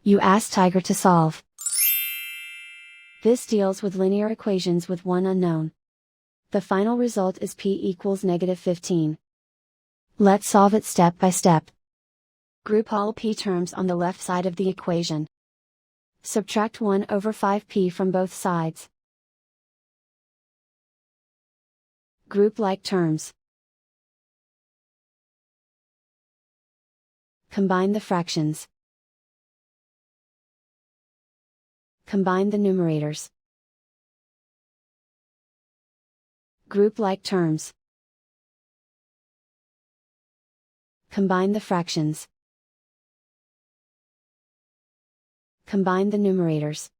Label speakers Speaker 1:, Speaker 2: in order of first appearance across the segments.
Speaker 1: You ask Tiger to solve. This deals with linear equations with one unknown. The final result is p equals -15. Let's solve it step by step. Group all p terms on the left side of the equation. Subtract 1 over 5p from both sides. Group like terms. Combine the fractions. Combine the numerators. Group like terms. Combine the fractions. Combine the numerators.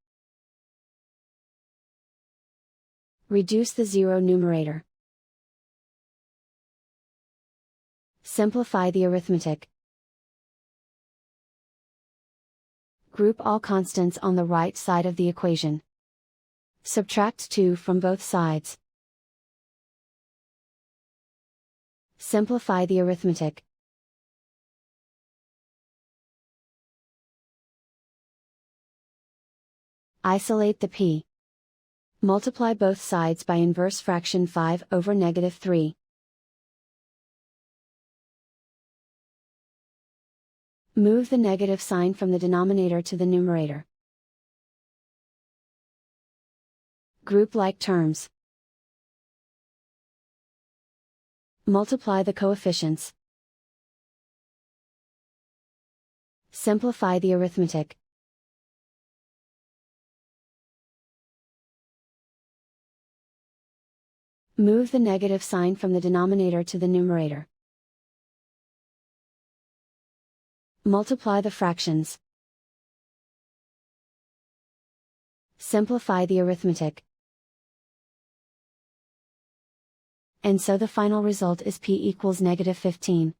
Speaker 1: Reduce the zero numerator. Simplify the arithmetic. Group all constants on the right side of the equation. Subtract 2 from both sides. Simplify the arithmetic. Isolate the p. Multiply both sides by inverse fraction 5 over -3. Move the negative sign from the denominator to the numerator. Group like terms. Multiply the coefficients. Simplify the arithmetic. Move the negative sign from the denominator to the numerator. Multiply the fractions. Simplify the arithmetic. And so the final result is p equals -15.